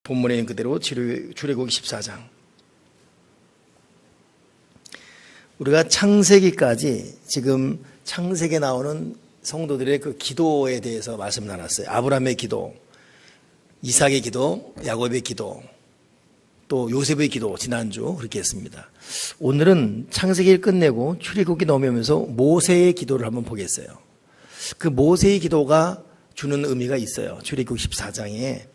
본문에 있는 그대로 출애굽기 14장. 우리가 창세기까지 지금 창세기에 나오는 성도들의 그 기도에 대해서 말씀 나눴어요. 아브라함의 기도, 이삭의 기도, 야곱의 기도, 또 요셉의 기도, 지난주 그렇게 했습니다. 오늘은 창세기를 끝내고 출애굽기 넘어오면서 모세의 기도를 한번 보겠어요. 그 모세의 기도가 주는 의미가 있어요. 출애굽기 14장에.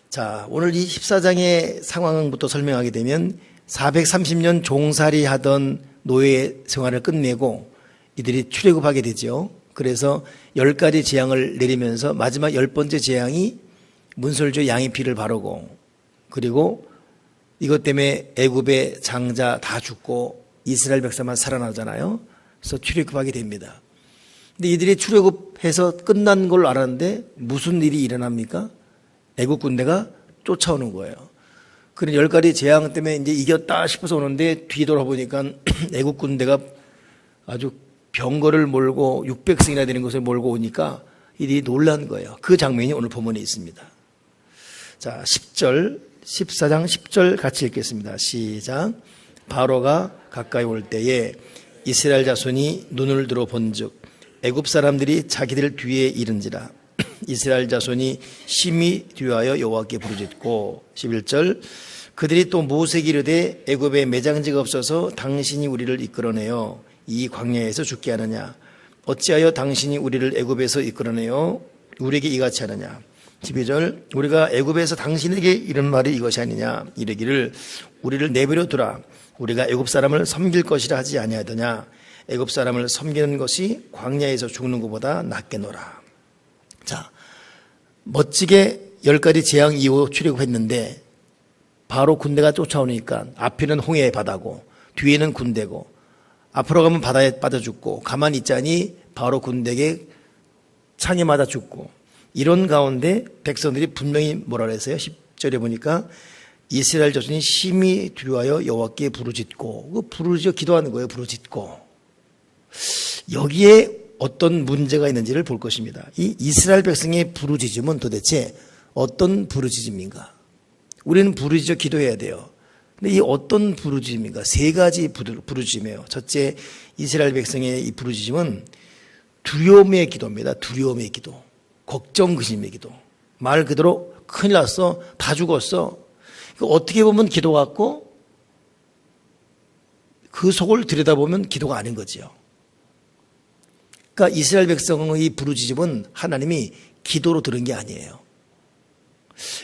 자, 오늘 이 14장의 상황부터 설명하게 되면 430년 종살이 하던 노예 생활을 끝내고 이들이 출애굽하게 되죠. 그래서 10가지 재앙을 내리면서 마지막 10번째 재앙이 문설주 양의 피를 바르고, 그리고 이것 때문에 애굽의 장자 다 죽고 이스라엘 백성만 살아나잖아요. 그래서 출애굽하게 됩니다. 근데 이들이 출애굽해서 끝난 걸 알았는데 무슨 일이 일어납니까? 애굽 군대가 쫓아오는 거예요. 그런 10가지 재앙 때문에 이제 이겼다 싶어서 오는데 뒤돌아보니까 애굽 군대가 아주 병거를 몰고 600승이나 되는 것을 몰고 오니까 이들이 놀란 거예요. 그 장면이 오늘 본문에 있습니다. 자, 10절, 14장 10절 같이 읽겠습니다. 시작. 바로가 가까이 올 때에 이스라엘 자손이 눈을 들어 본즉 애굽 사람들이 자기들 뒤에 이른지라. 이스라엘 자손이 심히 뒤하여 여호와께 부르짖고. 11절. 그들이 또 모세에게 이르되 애굽에 매장지가 없어서 당신이 우리를 이끌어내어 이 광야에서 죽게 하느냐? 어찌하여 당신이 우리를 애굽에서 이끌어내어 우리에게 이같이 하느냐? 12절. 우리가 애굽에서 당신에게 이런 말이 이것이 아니냐? 이르기를 우리를 내버려 두라. 우리가 애굽 사람을 섬길 것이라 하지 아니하더냐? 애굽 사람을 섬기는 것이 광야에서 죽는 것보다 낫겠노라. 자, 멋지게 10가지 재앙 이후 출애굽했는데 바로 군대가 쫓아오니까 앞에는 홍해의 바다고 뒤에는 군대고 앞으로 가면 바다에 빠져 죽고 가만히 있자니 바로 군대에게 창에 맞아 죽고, 이런 가운데 백성들이 분명히 뭐라 그랬어요? 10절에 보니까 이스라엘 자손이 심히 두려워하여 여호와께 부르짖고, 부르짖어 기도하는 거예요. 부르짖고. 여기에 어떤 문제가 있는지를 볼 것입니다. 이 이스라엘 백성의 부르짖음은 도대체 어떤 부르짖음인가? 우리는 부르짖어 기도해야 돼요. 근데 이 어떤 부르짖음인가? 3가지 부르짖음이에요. 첫째, 이스라엘 백성의 이 부르짖음은 두려움의 기도입니다. 두려움의 기도. 걱정 근심의 기도. 말 그대로 큰일 났어. 다 죽었어. 어떻게 보면 기도 같고 그 속을 들여다보면 기도가 아닌 거지요. 그러니까 이스라엘 백성의 부르짖음은 하나님이 기도로 들은 게 아니에요.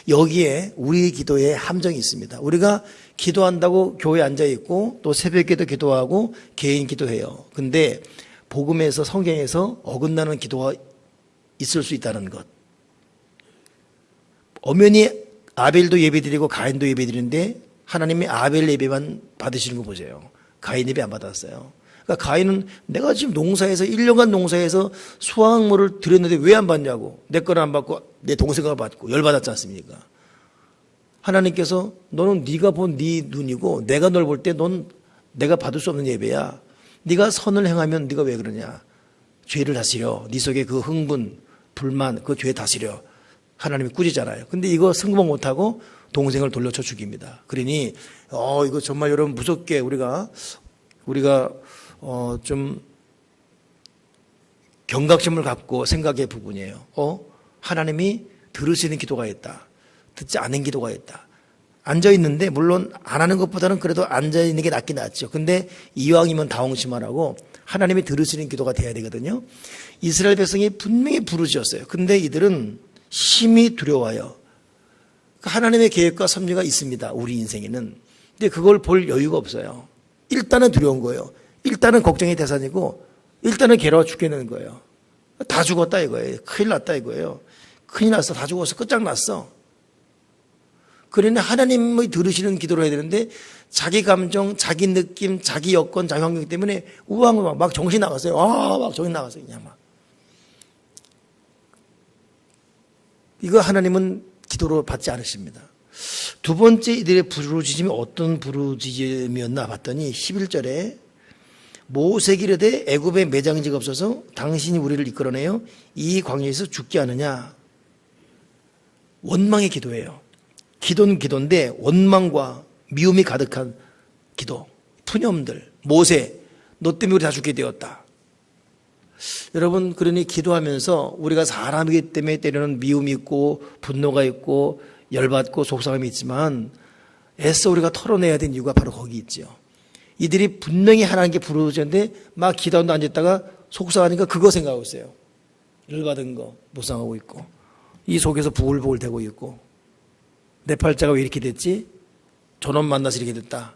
여기에 우리 기도에 함정이 있습니다. 우리가 기도한다고 교회에 앉아있고 또 새벽에도 기도하고 개인 기도해요. 근데 복음에서 성경에서 어긋나는 기도가 있을 수 있다는 것. 엄연히 아벨도 예배드리고 가인도 예배드리는데 하나님이 아벨 예배만 받으시는 거 보세요. 가인 예배 안 받았어요. 그러니까 가인은 내가 지금 농사에서 1년간 농사에서 수확물을 드렸는데 왜 안 받냐고. 내 거는 안 받고 내 동생가 받고 열받았지 않습니까? 하나님께서 너는 네가 본 네 눈이고 내가 널 볼 때 넌 내가 받을 수 없는 예배야. 네가 선을 행하면 네가 왜 그러냐. 죄를 다스려. 네 속에 그 흥분, 불만, 그 죄 다스려. 하나님이 꾸짖잖아요. 근데 이거 승복 못하고 동생을 돌려쳐 죽입니다. 그러니 이거 정말 여러분 무섭게 우리가 좀 경각심을 갖고 생각의 부분이에요. 하나님이 들으시는 기도가 있다. 듣지 않은 기도가 있다. 앉아있는데 물론 안 하는 것보다는 그래도 앉아있는 게 낫긴 낫죠. 근데 이왕이면 다홍심하라고 하나님이 들으시는 기도가 돼야 되거든요. 이스라엘 백성이 분명히 부르짖었어요. 근데 이들은 심히 두려워요. 하나님의 계획과 섭리가 있습니다. 우리 인생에는. 근데 그걸 볼 여유가 없어요. 일단은 두려운 거예요. 일단은 걱정의 대상이고 일단은 괴로워 죽겠는 거예요. 다 죽었다 이거예요. 큰일 났다 이거예요. 큰일 났어. 다 죽었어. 끝장났어. 그러니 하나님의 들으시는 기도를 해야 되는데 자기 감정, 자기 느낌, 자기 여건, 자기 환경 때문에 우왕우왕 막 정신 나갔어요. 막 정신 나갔어요. 그냥 막. 이거 하나님은 기도로 받지 않으십니다. 두 번째 이들의 부르짖음이 어떤 부르짖음이었나 봤더니 11절에 모세에게 이르되 애굽에 매장지가 없어서 당신이 우리를 이끌어내어 이 광야에서 죽게 하느냐. 원망의 기도예요. 기도는 기도인데 원망과 미움이 가득한 기도. 푸념들, 모세, 너 때문에 우리 다 죽게 되었다. 여러분, 그러니 기도하면서 우리가 사람이기 때문에 때로는 미움이 있고 분노가 있고 열받고 속상함이 있지만 애써 우리가 털어내야 되는 이유가 바로 거기 있죠. 이들이 분명히 하나님께 부르짖는데 막 기도한다 앉았다가 속상하니까 그거 생각하고 있어요. 열받은 거 묵상하고 있고 이 속에서 부글부글 대고 있고 내 팔자가 왜 이렇게 됐지? 저놈 만나서 이렇게 됐다.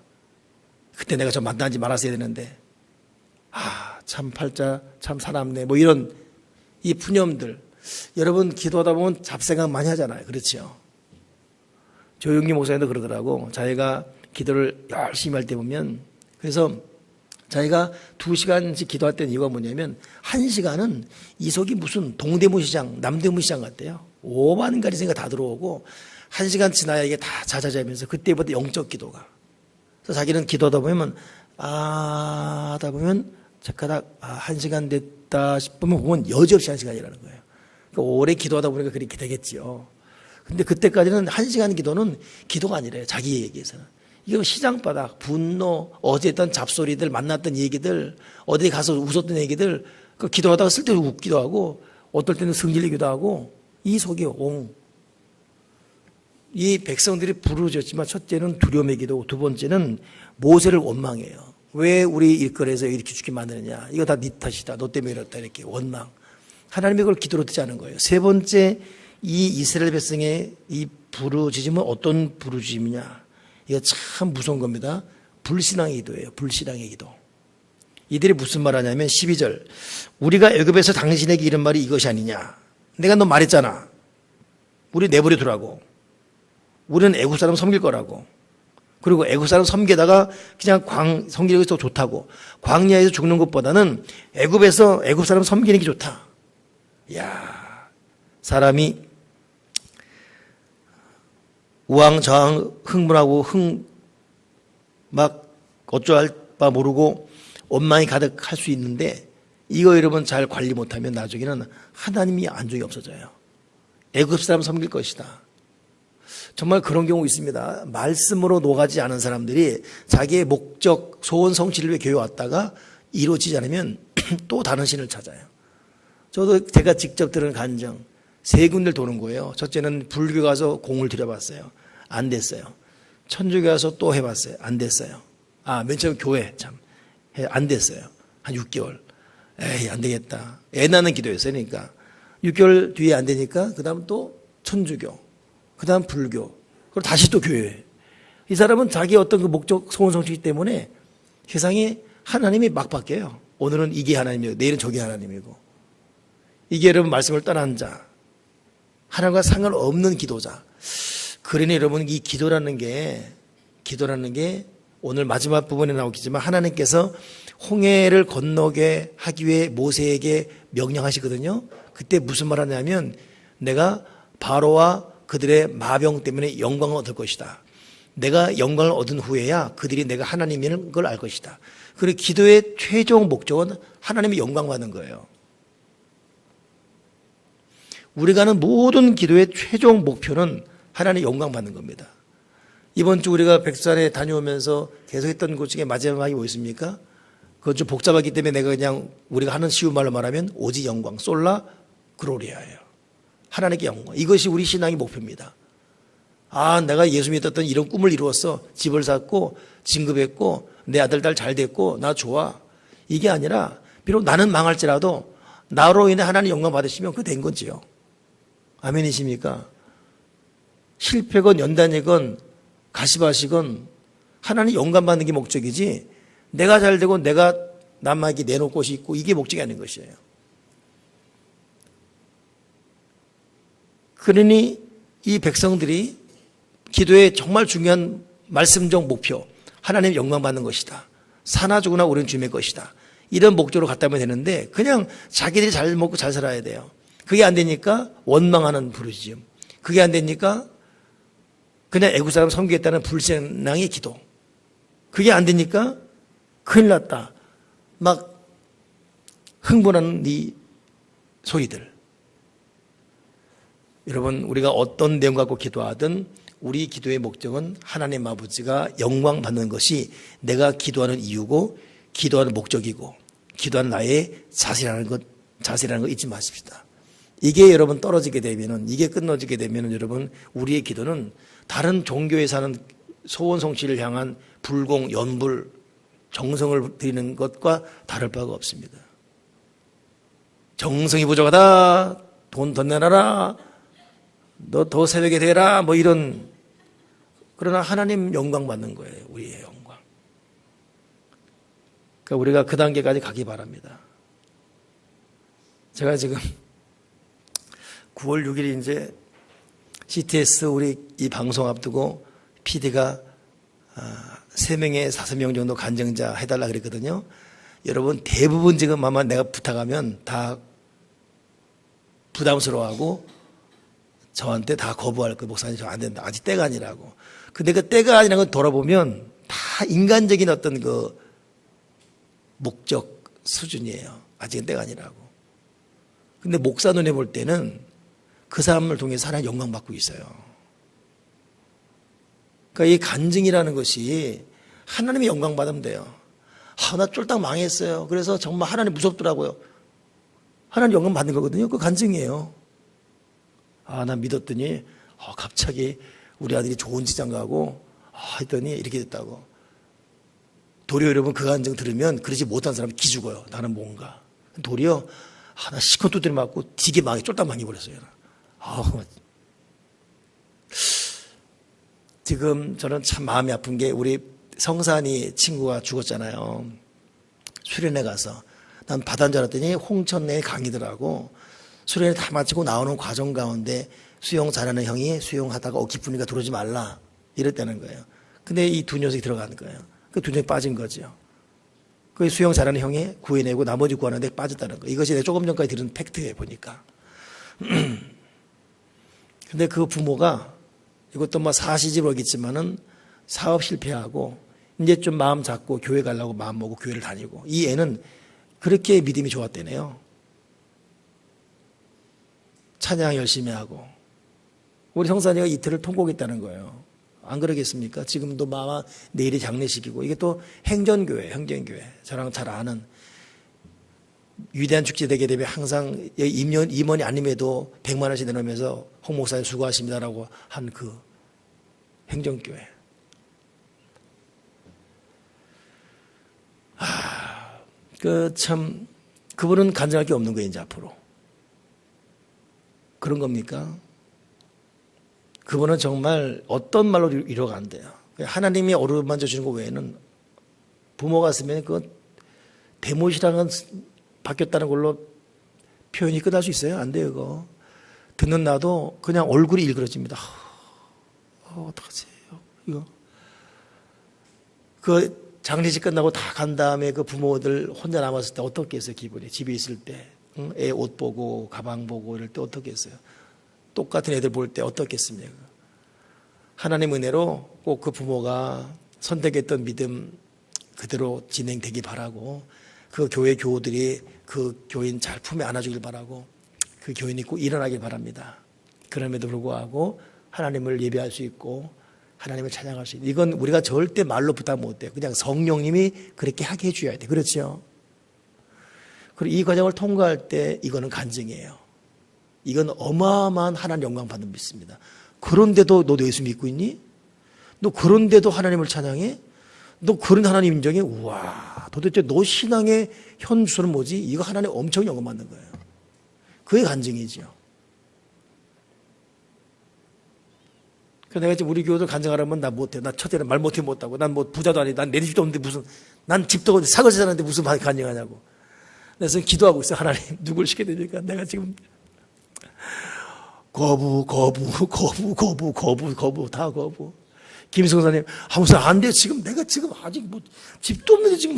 그때 내가 저 만나지 말았어야 되는데 참 팔자 참 사납네 뭐 이런 이 푸념들. 여러분 기도하다 보면 잡생각 많이 하잖아요. 그렇죠? 조용기 목사님도 그러더라고. 자기가 기도를 열심히 할 때 보면 그래서 자기가 2시간씩 기도할 때는 이유가 뭐냐면 1시간은 이 속이 무슨 동대문시장 남대문시장 같대요. 오만 가지 생각 다 들어오고 1시간 지나야 이게 다 자자자면서 그때부터 영적 기도가. 그래서 자기는 기도하다 보면 하다 보면 착하다 1시간 됐다 싶으면 보면 여지없이 1시간이라는 거예요. 그러니까 오래 기도하다 보니까 그렇게 되겠지요. 근데 그때까지는 1시간 기도는 기도가 아니래요. 자기 얘기에서는. 이거 시장바닥, 분노, 어제 했던 잡소리들, 만났던 얘기들, 어디 가서 웃었던 얘기들, 그 기도하다가 쓸데없이 웃기도 하고, 어떨 때는 승질내기도 하고, 이 속이 이 백성들이 부르짖었지만 첫째는 두려움의 기도고 두 번째는 모세를 원망해요. 왜 우리 일거리에서 이렇게 죽게 만드느냐. 이거 다 네 탓이다. 너 때문에 이렇다. 이렇게 원망. 하나님이 그걸 기도로 듣지 않은 거예요. 세 번째 이 이스라엘 백성의 이 부르짖음은 어떤 부르짖음이냐. 이거 참 무서운 겁니다. 불신앙의 기도예요. 불신앙의 기도. 이들이 무슨 말 하냐면 12절. 우리가 애굽에서 당신에게 이런 말이 이것이 아니냐. 내가 너 말했잖아. 우리 내버려 두라고. 우리는 애굽 사람 섬길 거라고. 그리고 애굽 사람 섬기다가 그냥 섬기는 것이 더 좋다고. 광야에서 죽는 것보다는 애굽에서 애굽 사람 섬기는 게 좋다. 이야, 사람이 우왕좌왕 흥분하고 막 어쩌할 바 모르고 원망이 가득할 수 있는데 이거 여러분 잘 관리 못하면 나중에는 하나님이 안중이 없어져요. 애굽 사람 섬길 것이다. 정말 그런 경우 있습니다. 말씀으로 녹아지 않은 사람들이 자기의 목적, 소원 성취를 위해 교회 왔다가 이루어지지 않으면 또 다른 신을 찾아요. 저도 제가 직접 들은 간증 세 군데를 도는 거예요. 첫째는 불교 가서 공을 들여봤어요. 안 됐어요. 천주교 가서 또 해봤어요. 안 됐어요. 맨 처음 교회 안 됐어요. 한 6개월. 에이, 안 되겠다. 애 낳는 기도였어요. 그러니까 6개월 뒤에 안 되니까 그 다음 또 천주교, 그 다음 불교, 그리고 다시 또 교회. 이 사람은 자기 어떤 그 목적, 소원 성취 때문에 세상에 하나님이 막 바뀌어요. 오늘은 이게 하나님이고 내일은 저게 하나님이고. 이게 여러분 말씀을 떠난 자, 하나님과 상관없는 기도자. 그러니 여러분 이 기도라는 게 오늘 마지막 부분에 나오겠지만 하나님께서 홍해를 건너게 하기 위해 모세에게 명령하시거든요. 그때 무슨 말 하냐면 내가 바로와 그들의 마병 때문에 영광을 얻을 것이다. 내가 영광을 얻은 후에야 그들이 내가 하나님인 걸 알 것이다. 그리고 기도의 최종 목적은 하나님의 영광 받는 거예요. 우리가 하는 모든 기도의 최종 목표는 하나님의 영광 받는 겁니다. 이번 주 우리가 백산에 다녀오면서 계속 했던 것 중에 마지막이 뭐 있습니까? 그건 좀 복잡하기 때문에 내가 그냥 우리가 하는 쉬운 말로 말하면 오직 영광, 솔라 그로리아예요. 하나님께 영광. 이것이 우리 신앙의 목표입니다. 내가 예수 믿었던 이런 꿈을 이루었어. 집을 샀고 진급했고 내 아들 딸 잘 됐고 나 좋아. 이게 아니라 비록 나는 망할지라도 나로 인해 하나님 영광 받으시면 그거 된 거지요. 아멘이십니까? 실패건 연단이건 가시밭이건 하나님 영광 받는 게 목적이지 내가 잘 되고 내가 남에게 내놓을 곳이 있고 이게 목적이 아닌 것이에요. 그러니 이 백성들이 기도의 정말 중요한 말씀적 목표, 하나님 영광 받는 것이다. 사나 죽으나 우리는 주님의 것이다. 이런 목적으로 갔다면 되는데 그냥 자기들이 잘 먹고 잘 살아야 돼요. 그게 안 되니까 원망하는 부르짖음. 그게 안 되니까 그냥 애국 사람 섬기겠다는 불신앙의 기도. 그게 안 되니까 큰일 났다. 막 흥분하는 이 소리들. 여러분 우리가 어떤 내용 갖고 기도하든 우리 기도의 목적은 하나님 아버지가 영광 받는 것이 내가 기도하는 이유고 기도하는 목적이고 기도하는 나의 자세라는 거 잊지 마십시다. 이게 여러분 떨어지게 되면은, 이게 끊어지게 되면은 여러분 우리의 기도는 다른 종교에 사는 소원 성취를 향한 불공, 연불, 정성을 드리는 것과 다를 바가 없습니다. 정성이 부족하다, 돈 더 내놔라, 너 더 새벽에 되라, 뭐 이런. 그러나 하나님 영광 받는 거예요. 우리의 영광. 그러니까 우리가 그 단계까지 가기 바랍니다. 제가 지금 9월 6일 이제 CTS 우리 이 방송 앞두고 PD가 3명에 5명 정도 간증자 해달라 그랬거든요. 여러분 대부분 지금 아마 내가 부탁하면 다 부담스러워하고 저한테 다 거부할 거예요. 목사님 저 안 된다. 아직 때가 아니라고. 근데 그 때가 아니라는 걸 돌아보면 다 인간적인 어떤 그 목적 수준이에요. 아직은 때가 아니라고. 근데 목사 눈에 볼 때는 그 사람을 통해서 하나님 영광 받고 있어요. 그러니까 이 간증이라는 것이 하나님의 영광 받으면 돼요. 나 쫄딱 망했어요. 그래서 정말 하나님 무섭더라고요. 하나님 영광 받는 거거든요. 그 간증이에요. 나 믿었더니 갑자기 우리 아들이 좋은 직장 가고 했더니 이렇게 됐다고. 도리어 여러분 그 간증 들으면 그러지 못한 사람이 기죽어요. 나는 뭔가. 도리어 나 시컷 두드려 맞고 되게 쫄딱 망해버렸어요. 지금 저는 참 마음이 아픈 게 우리 성산이 친구가 죽었잖아요. 수련회 가서. 난 바다인 줄 알았더니 홍천내 강이더라고. 수련회 다 마치고 나오는 과정 가운데 수영 잘하는 형이 수영하다가 깊으니까 들어오지 말라 이랬다는 거예요. 근데 이 두 녀석이 들어가는 거예요. 그 두 녀석이 빠진 거죠. 그 수영 잘하는 형이 구해내고 나머지 구하는데 빠졌다는 거예요. 이것이 내가 조금 전까지 들은 팩트예요, 보니까. 근데 그 부모가 이것도 뭐 사시집이겠지만은 사업 실패하고 이제 좀 마음 잡고 교회 가려고 마음 먹고 교회를 다니고 이 애는 그렇게 믿음이 좋았대네요. 찬양 열심히 하고 우리 성산이가 이틀을 통곡했다는 거예요. 안 그러겠습니까? 지금도 아마 내일이 장례식이고 이게 또 행전교회 저랑 잘 아는 위대한 축제 되게 되면 항상 임원이 아님에도 100만 원씩 내놓으면서 홍 목사님 수고하십니다라고 한 그 행정교회. 참 그분은 간증할 게 없는 거예요, 이제 앞으로. 그런 겁니까? 그분은 정말 어떤 말로 위로가 안 돼요. 하나님이 어루만져 주는 것 외에는 부모가 쓰면 그 대못이라는 바뀌었다는 걸로 표현이 끝날 수 있어요? 안 돼요, 그거. 듣는 나도 그냥 얼굴이 일그러집니다. 어떡하지? 이거. 그 장례식 끝나고 다 간 다음에 그 부모들 혼자 남았을 때 어떻겠어요, 기분이? 집에 있을 때. 애 옷 보고, 가방 보고 이럴 때 어떻겠어요? 똑같은 애들 볼 때 어떻겠습니까? 하나님 은혜로 꼭 그 부모가 선택했던 믿음 그대로 진행되기 바라고 그 교회 교우들이 그 교인 잘 품에 안아주길 바라고 그 교인이 꼭 일어나길 바랍니다. 그럼에도 불구하고 하나님을 예배할 수 있고 하나님을 찬양할 수 있고 이건 우리가 절대 말로 부탁 못해요. 그냥 성령님이 그렇게 하게 해줘야 돼. 그렇죠? 그리고 이 과정을 통과할 때 이거는 간증이에요. 이건 어마어마한 하나님 영광 받는 믿습니다. 그런데도 너 예수 믿고 있니? 너 그런데도 하나님을 찬양해? 너 그런 하나님 인정해? 우와, 도대체 너 신앙의 현주소는 뭐지? 이거 하나님 엄청 영광 받는 거예요. 그게 간증이죠. 그래서 내가 지금 우리 교우들 간증하라면 나 못해. 나 첫째는 말 못해 못하고. 난 뭐 부자도 아니고. 난 내 집도 없는데 무슨, 난 집도 없는데 사거지 사는데 무슨 간증하냐고. 그래서 기도하고 있어. 하나님, 누굴 시켜야 되니까 내가 지금 거부, 다 거부. 김성사님, 무슨 안 돼. 지금 내가 지금 아직 뭐 집도 없는데 지금.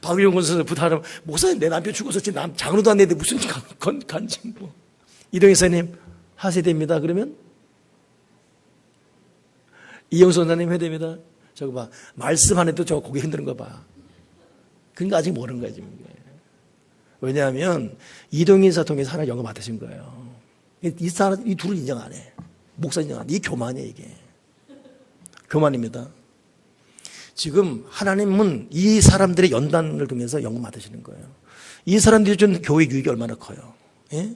박일용 권사님 부탁하면, 목사님 내 남편 죽어서 지금 장로도 안 되는데 무슨 간증 뭐. 이동희사님, 하세됩니다. 그러면? 이영수 원사님 해됩니다. 저거 봐. 말씀 안 해도 저거 고개 흔드는 거 봐. 그러니까 아직 모르는 거야, 지금. 왜냐하면, 이동인사 통해서 하나 영감 받으신 거예요. 이 둘을 인정 안 해. 목사 인정 안 해. 이게 교만이에요, 이게. 교만입니다. 지금 하나님은 이 사람들의 연단을 통해서 영광 받으시는 거예요. 이 사람들이 준 교회 유익이 얼마나 커요. 예?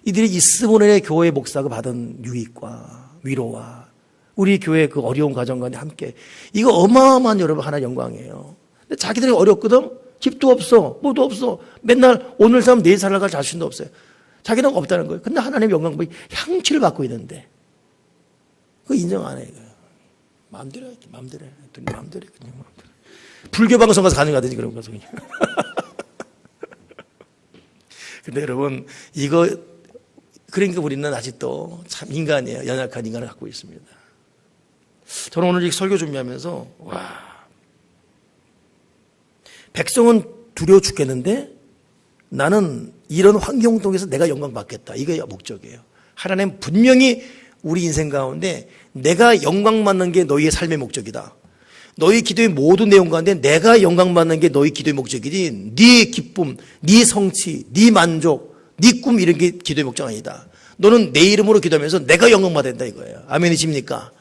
이들이 이 스모넬의 교회 목사가 받은 유익과 위로와 우리 교회 그 어려운 과정 가운데 함께, 이거 어마어마한 여러분 하나의 영광이에요. 근데 자기들이 어렵거든? 집도 없어, 뭐도 없어. 맨날 오늘 살면 내일 살아갈 자신도 없어요. 자기는 없다는 거예요. 근데 하나님의 영광, 향취를 받고 있는데 그거 인정 안 해요. 마음대로 해, 마음대로 해. 마음대로 해, 그냥 마음대로. 불교 방송 가서 가능하든지 그런 거죠, 그냥. 근데 여러분, 이거, 그러니까 우리는 아직도 참 인간이에요. 연약한 인간을 갖고 있습니다. 저는 오늘 이 설교 준비하면서, 와. 백성은 두려워 죽겠는데 나는 이런 환경 속에서 내가 영광 받겠다. 이게 목적이에요. 하나님 분명히 우리 인생 가운데 내가 영광 받는 게 너희의 삶의 목적이다. 너희 기도의 모든 내용 가운데 내가 영광 받는 게 너희 기도의 목적이지 네 기쁨, 네 성취, 네 만족, 네 꿈 이런 게 기도의 목적 아니다. 너는 내 이름으로 기도하면서 내가 영광 받아야 된다 이거예요. 아멘이십니까?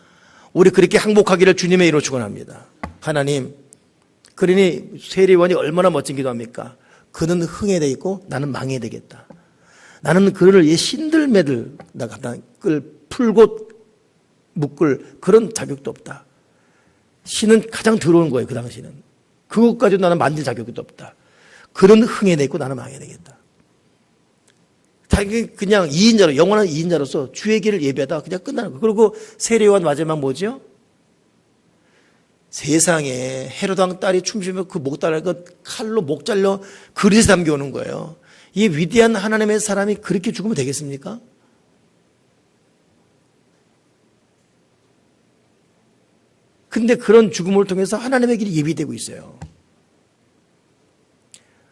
우리 그렇게 항복하기를 주님의 이름으로 축원합니다. 하나님, 그러니 세례요한이 얼마나 멋진 기도합니까? 그는 흥해야 되겠고 나는 망해야 되겠다. 나는 그를 신들매들 끌 풀고 묶을 그런 자격도 없다. 신은 가장 더러운 거예요. 그 당시는. 그것까지도 나는 만질 자격도 없다. 그는 흥해야 되겠고 나는 망해야 되겠다. 자기 그냥 2인자로, 영원한 2인자로서 주의 길을 예배하다 그냥 끝나는 거예요. 그리고 세례요한 마지막 뭐죠? 세상에 헤로당 딸이 춤추며 그 목 달라 그 칼로 목 잘려 그릇에 담겨오는 거예요. 이 위대한 하나님의 사람이 그렇게 죽으면 되겠습니까? 근데 그런 죽음을 통해서 하나님의 길이 예비되고 있어요.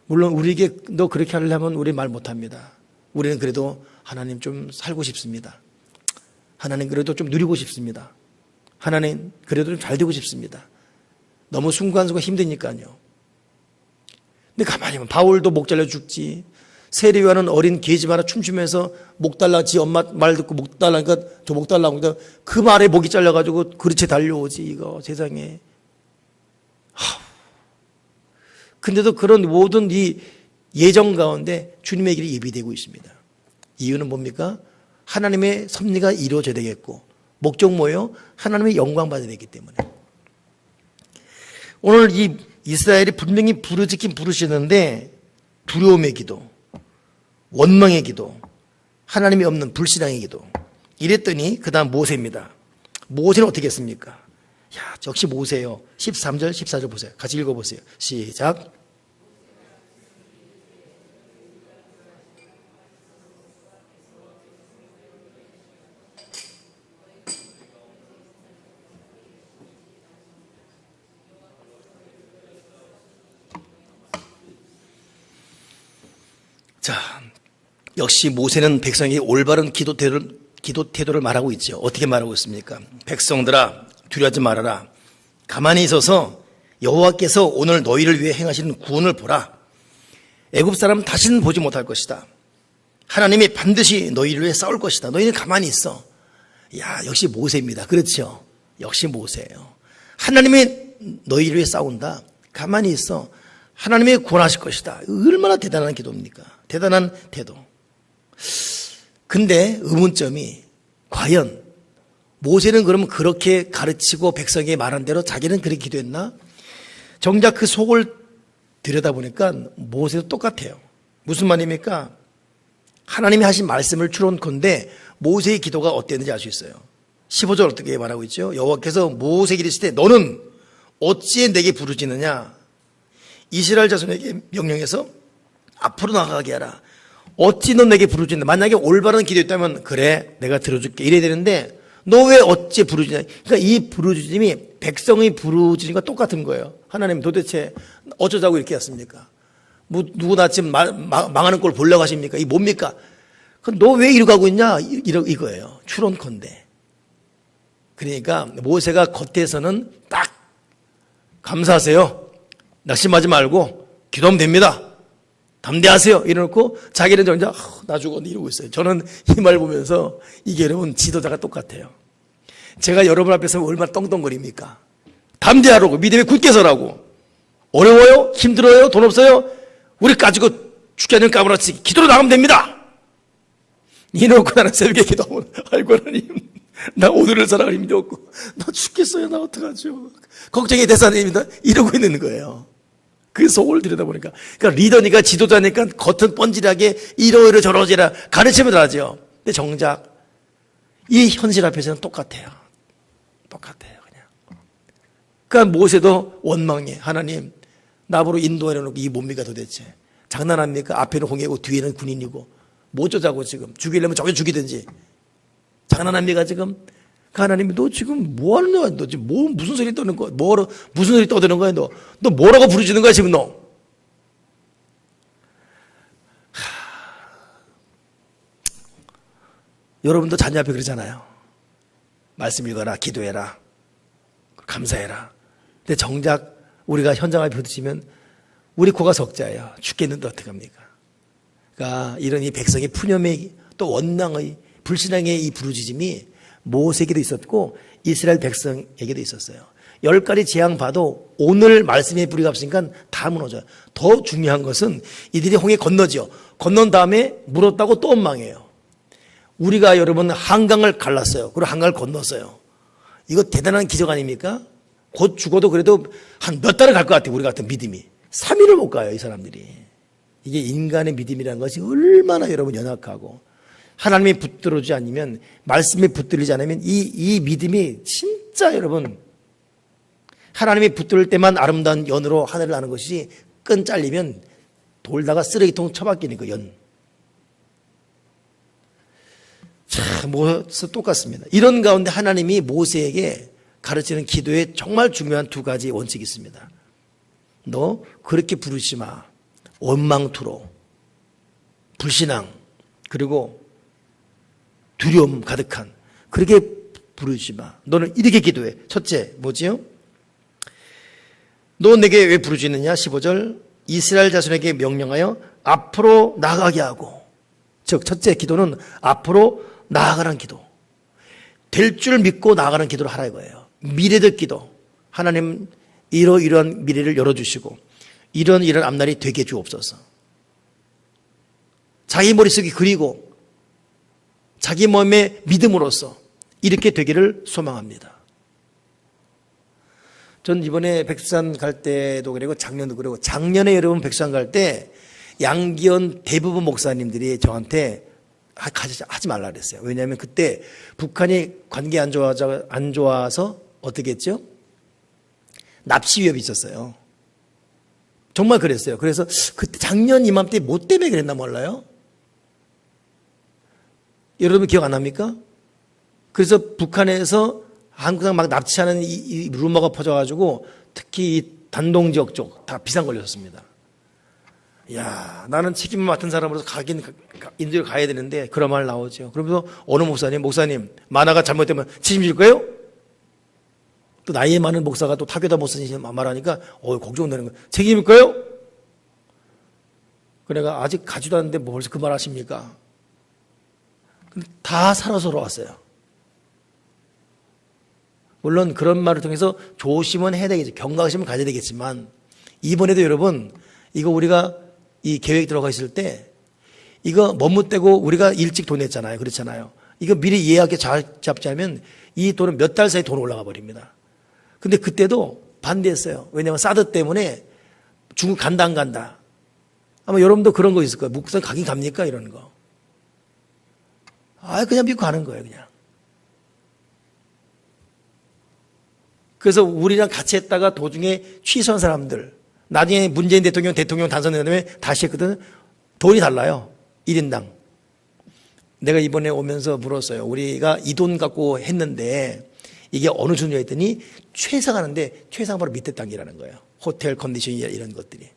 물론 우리에게 너 그렇게 하려면 우리 말 못합니다. 우리는 그래도 하나님 좀 살고 싶습니다. 하나님 그래도 좀 누리고 싶습니다. 하나님 그래도 좀 잘 되고 싶습니다. 너무 순간순간 힘드니까요. 근데 가만히 보면 바울도 목 잘려 죽지. 세례요한은 어린 계집 하나 춤추면서 목 달라 지 엄마 말 듣고 목 달라니까 저 목 달라고 그러니까 그 말에 목이 잘려가지고 그릇에 달려오지 이거 세상에. 근데도 그런 모든 이 예정 가운데 주님의 길이 예비되고 있습니다. 이유는 뭡니까? 하나님의 섭리가 이루어져야 되겠고 목적 뭐예요? 하나님의 영광 받아야 되기 때문에. 오늘 이 이스라엘이 분명히 부르짖긴 부르시는데 두려움의 기도, 원망의 기도, 하나님이 없는 불신앙의 기도 이랬더니 그 다음 모세입니다. 모세는 어떻게 했습니까? 야, 역시 모세예요. 13절 14절 보세요. 같이 읽어보세요. 시작. 자, 역시 모세는 백성에게 올바른 기도 태도를 말하고 있죠. 어떻게 말하고 있습니까? 백성들아 두려워하지 말아라. 가만히 있어서 여호와께서 오늘 너희를 위해 행하시는 구원을 보라. 애굽 사람은 다시는 보지 못할 것이다. 하나님이 반드시 너희를 위해 싸울 것이다. 너희는 가만히 있어. 야, 역시 모세입니다. 그렇죠? 역시 모세예요. 하나님이 너희를 위해 싸운다. 가만히 있어. 하나님이 구원하실 것이다. 얼마나 대단한 기도입니까? 대단한 태도. 근데 의문점이 과연 모세는 그러면 그렇게 가르치고 백성에게 말한 대로 자기는 그렇게 기도했나? 정작 그 속을 들여다보니까 모세도 똑같아요. 무슨 말입니까? 하나님이 하신 말씀을 추론컨대 모세의 기도가 어땠는지 알 수 있어요. 15절 어떻게 말하고 있죠? 여호와께서 모세에게 이르시되 너는 어찌 내게 부르짖느냐? 이스라엘 자손에게 명령해서 앞으로 나가게 하라. 어찌 너 내게 부르짖는다. 만약에 올바른 기도였다면 그래 내가 들어줄게 이래야 되는데 너 왜 어찌 부르짖냐. 그러니까 이 부르짖음이 백성의 부르짖음과 똑같은 거예요. 하나님 도대체 어쩌자고 이렇게 했습니까? 뭐 누구 지금 망하는 꼴 보려고 하십니까? 이게 뭡니까? 너 왜 이러고 가고 있냐? 이거예요. 추론컨대. 그러니까 모세가 겉에서는 딱 감사하세요. 낙심하지 말고 기도하면 됩니다. 담대하세요. 이래놓고 자기는 정작 나 죽었네 이러고 있어요. 저는 이 말 보면서 이게 여러분 지도자가 똑같아요. 제가 여러분 앞에서 얼마나 떵떵거립니까? 담대하라고, 믿음에 굳게 서라고. 어려워요? 힘들어요? 돈 없어요? 우리 가지고 죽게 하는 까무라치 기도로 나가면 됩니다. 이러고 나는 새벽에 기도하면 아이고 하나님 나 오늘을 살아갈 힘도 없고 나 죽겠어요. 나 어떡하죠? 걱정이 대사님입니다. 이러고 있는 거예요. 그 속을 들여다보니까. 그러니까 리더니까 지도자니까 겉은 뻔질하게 이러이러 저러지라 가르치면 하죠. 근데 정작 이 현실 앞에서는 똑같아요. 똑같아요. 그냥. 그러니까 모세도 원망해. 하나님 나보러 인도하려놓고 이 뭡니까 도대체. 장난합니까? 앞에는 홍해고 뒤에는 군인이고 못 쫓아고 지금 죽이려면 저기 죽이든지. 장난합니까 지금? 그 하나님이 너 지금 뭐 하는 거야? 너 지금 무슨 소리 떠는 거야? 무슨 소리 떠드는 거야? 너 뭐라고 부르짖는 거야 지금 너? 여러분도 자녀 앞에 그러잖아요. 말씀 읽어라, 기도해라, 감사해라. 근데 정작 우리가 현장 앞에 부딪히면 우리 코가 석자예요. 죽겠는데 어떡합니까? 그러니까 이런 이 백성의 푸념의 또 원망의 불신앙의 이 부르짖음이 모세에게도 있었고 이스라엘 백성에게도 있었어요. 10가지 재앙 봐도 오늘 말씀의 뿌리가 없으니까 다 무너져요. 더 중요한 것은 이들이 홍해 건너죠. 건넌 다음에 물었다고 또 원망해요. 우리가 여러분 한강을 갈랐어요. 그리고 한강을 건넜어요. 이거 대단한 기적 아닙니까? 곧 죽어도 그래도 한 몇 달을 갈 것 같아요. 우리 같은 믿음이. 3일을 못 가요. 이 사람들이. 이게 인간의 믿음이라는 것이 얼마나 여러분 연약하고 하나님이 붙들어주지 않으면 말씀에 붙들리지 않으면 이 믿음이 진짜 여러분 하나님이 붙들 때만 아름다운 연으로 하늘을 나는 것이 끈 잘리면 돌다가 쓰레기통 처박히는 그 연. 참 모세 똑같습니다. 이런 가운데 하나님이 모세에게 가르치는 기도에 정말 중요한 2가지 원칙이 있습니다. 너 그렇게 부르지 마. 원망투로 불신앙 그리고 두려움 가득한 그렇게 부르지 마. 너는 이렇게 기도해. 첫째 뭐지요? 너 내게 왜 부르짖느냐? 15절 이스라엘 자손에게 명령하여 앞으로 나아가게 하고. 즉 첫째 기도는 앞으로 나아가는 기도. 될 줄 믿고 나아가는 기도를 하라 이거예요. 미래적 기도. 하나님 이러이러한 미래를 열어주시고 이런 앞날이 되게 주옵소서. 자기 머릿속에 그리고 자기 몸의 믿음으로써 이렇게 되기를 소망합니다. 전 이번에 백두산 갈 때도 그리고 작년도 그리고 작년에 여러분 백두산 갈 때 양기현 대부분 목사님들이 저한테 하지 말라 그랬어요. 왜냐하면 그때 북한이 관계 안 좋아서 어떻게 했죠? 납치 위협이 있었어요. 정말 그랬어요. 그래서 그때 작년 이맘때 뭐 때문에 그랬나 몰라요? 여러분 기억 안 납니까? 그래서 북한에서 한국상 막 납치하는 이 루머가 퍼져가지고 특히 이 단동지역 쪽 다 비상 걸렸습니다. 야, 나는 책임을 맡은 사람으로서 인도에 가야 되는데 그런 말 나오죠. 그러면서 어느 목사님 만화가 잘못되면 책임질 거예요? 또 나이에 많은 목사가 또 타교다 목사님 말하니까 걱정되는 거예요. 책임일까요? 그래가 아직 가지도 않는데 뭐 벌써 그 말 하십니까? 다 살아서 왔어요. 물론 그런 말을 통해서 조심은 해야 되겠죠. 경각심을 가져야 되겠지만 이번에도 여러분 이거 우리가 이 계획 들어가 있을 때 이거 머뭇대고 우리가 일찍 돈 냈잖아요. 그렇잖아요. 이거 미리 예약에 잘 잡지 않으면 이 돈은 몇 달 사이 돈 올라가 버립니다. 근데 그때도 반대했어요. 왜냐하면 사드 때문에 중국 간다 안 간다. 아마 여러분도 그런 거 있을 거예요. 목사 가긴 갑니까? 이러는 거. 그냥 믿고 가는 거예요. 그냥. 그래서 우리랑 같이 했다가 도중에 취소한 사람들 나중에 문재인 대통령 당선된 다음에 다시 했거든. 돈이 달라요. 1인당. 내가 이번에 오면서 물었어요. 우리가 이 돈 갖고 했는데 이게 어느 수준이냐 했더니 최상 하는데 최상 바로 밑에 단계라는 거예요. 호텔 컨디션 이런 것들이.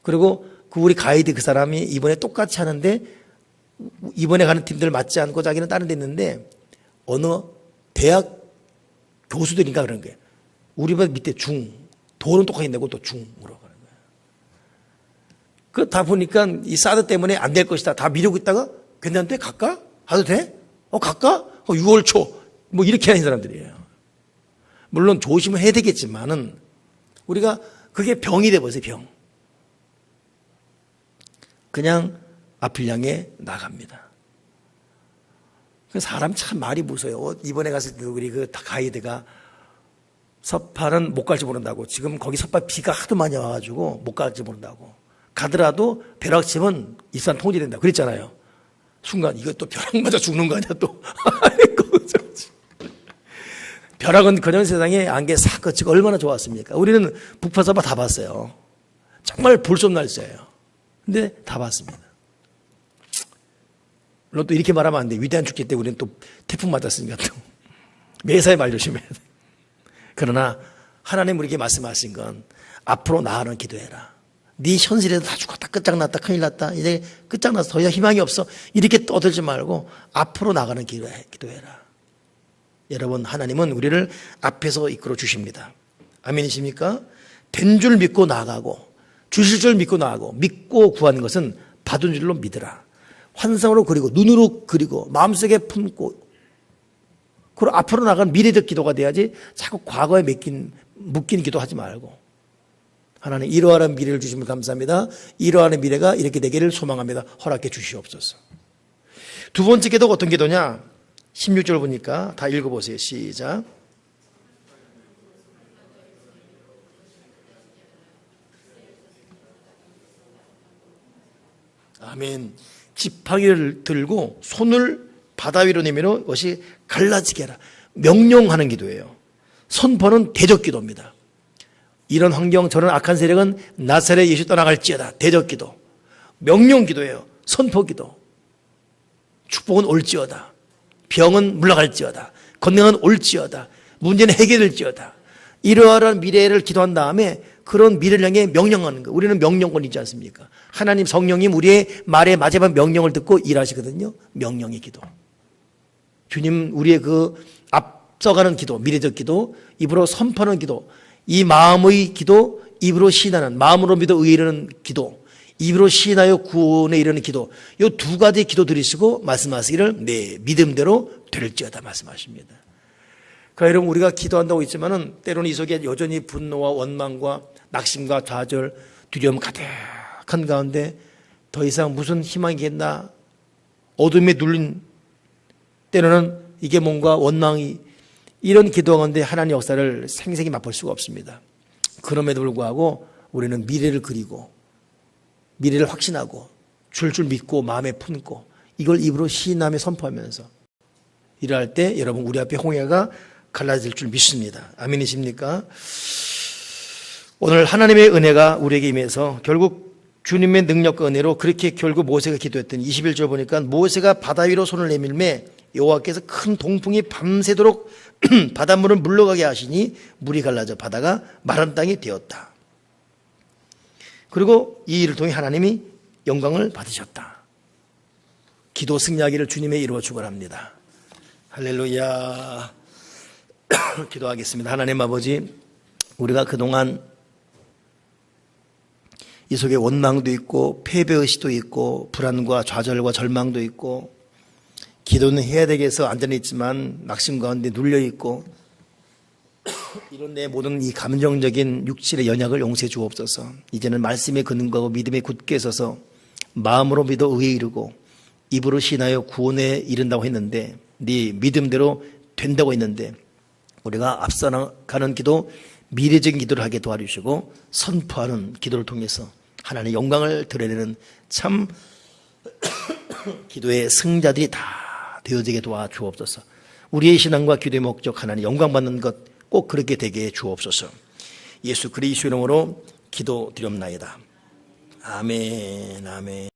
그리고 그 우리 가이드 그 사람이 이번에 똑같이 하는데 이번에 가는 팀들 맞지 않고 자기는 다른 데 있는데 어느 대학 교수들인가 그런 거예요. 우리보다 밑에 중. 돈은 똑같이 내고 또 중으로 가는 거예요. 다 보니까 이 사드 때문에 안 될 것이다. 다 미루고 있다가 괜찮대? 갈까? 가도 돼? 갈까? 6월 초. 뭐 이렇게 하는 사람들이에요. 물론 조심을 해야 되겠지만은 우리가 그게 병이 돼버렸어요, 병. 그냥 앞을 향해 나갑니다. 사람 참 말이 무서워요. 이번에 갔을 때 우리 그 가이드가 섭파는 못 갈지 모른다고. 지금 거기 섭파 비가 하도 많이 와가지고 못 갈지 모른다고. 가더라도 벼락 치면 일산 통제된다. 그랬잖아요. 순간 이거 또 벼락 맞아 죽는 거 아니야 또. 벼락은 그런 세상에 안개 싹 거치고 얼마나 좋았습니까? 우리는 북파서파 다 봤어요. 정말 볼 수 없는 날씨예요. 근데 다 봤습니다. 물론 또 이렇게 말하면 안 돼. 위대한 축제 때 우리는 또 태풍 맞았으니까 또 매사에 말 조심해야 돼. 그러나 하나님 우리에게 말씀하신 건 앞으로 나아가는 기도해라. 네 현실에도 다 죽었다 끝장났다 큰일 났다 이제 끝장나서 더 이상 희망이 없어 이렇게 떠들지 말고 앞으로 나가는 기도해라. 여러분 하나님은 우리를 앞에서 이끌어 주십니다. 아멘이십니까? 된 줄 믿고 나아가고 주실 줄 믿고 나아가고 믿고 구하는 것은 받은 줄로 믿으라. 환상으로 그리고 눈으로 그리고 마음속에 품고 그리고 앞으로 나간 미래적 기도가 돼야지 자꾸 과거에 묶인 기도하지 말고 하나님 이러한 미래를 주시면 감사합니다. 이러한 미래가 이렇게 되기를 소망합니다. 허락해 주시옵소서. 두 번째 기도가 어떤 기도냐? 16절 보니까 다 읽어보세요. 시작. 아멘. 지팡이를 들고 손을 바다 위로 내밀어 그것이 갈라지게 하라. 명령하는 기도예요. 선포는 대적 기도입니다. 이런 환경 저런 악한 세력은 나사렛 예수 떠나갈지어다. 대적 기도. 명령 기도예요. 선포 기도. 축복은 올지어다. 병은 물러갈지어다. 건강은 올지어다. 문제는 해결될지어다. 이러한 미래를 기도한 다음에 그런 미래를 향해 명령하는 거. 우리는 명령권이지 않습니까? 하나님 성령님 우리의 말에 마지막 명령을 듣고 일하시거든요. 명령의 기도. 주님 우리의 그 앞서가는 기도, 미래적 기도, 입으로 선포하는 기도, 이 마음의 기도, 입으로 시인하는 마음으로 믿어 의에 이르는 기도, 입으로 시인하여 구원에 이르는 기도. 이 두 가지 기도 드리시고 말씀하시기를 내 믿음대로 될지어다 말씀하십니다. 그러니까 여러분 우리가 기도한다고 했지만은 때로는 이 속에 여전히 분노와 원망과 낙심과 좌절, 두려움 가득한 가운데 더 이상 무슨 희망이겠나 어둠에 눌린 때로는 이게 뭔가 원망이 이런 기도 가운데 하나님의 역사를 생생히 맛볼 수가 없습니다. 그럼에도 불구하고 우리는 미래를 그리고 미래를 확신하고 줄줄 믿고 마음에 품고 이걸 입으로 시인하며 선포하면서 일할 때 여러분 우리 앞에 홍해가 갈라질 줄 믿습니다. 아멘이십니까? 오늘 하나님의 은혜가 우리에게 임해서 결국 주님의 능력과 은혜로 그렇게 결국 모세가 기도했더니 21절 보니까 모세가 바다 위로 손을 내밀매 여호와께서 큰 동풍이 밤새도록 바닷물을 물러가게 하시니 물이 갈라져 바다가 마른 땅이 되었다. 그리고 이 일을 통해 하나님이 영광을 받으셨다. 기도 승리하기를 주님의 이루어 축원합니다. 할렐루야. 기도하겠습니다. 하나님 아버지 우리가 그동안 이 속에 원망도 있고 패배의식도 있고 불안과 좌절과 절망도 있고 기도는 해야 되겠어 앉아 있지만 낙심 가운데 눌려 있고 이런 내 모든 이 감정적인 육칠의 연약을 용서해 주옵소서. 이제는 말씀에 근거하고 믿음에 굳게 서서 마음으로 믿어 의에 이르고 입으로 신하여 구원에 이른다고 했는데 네 믿음대로 된다고 했는데 우리가 앞서가는 기도 미래적인 기도를 하게 도와주시고 선포하는 기도를 통해서 하나님의 영광을 드러내는 참 기도의 승자들이 다 되어지게 도와주옵소서. 우리의 신앙과 기도의 목적 하나님 영광 받는 것 꼭 그렇게 되게 주옵소서. 예수 그리스도 이름으로 기도드렸나이다. 아멘. 아멘.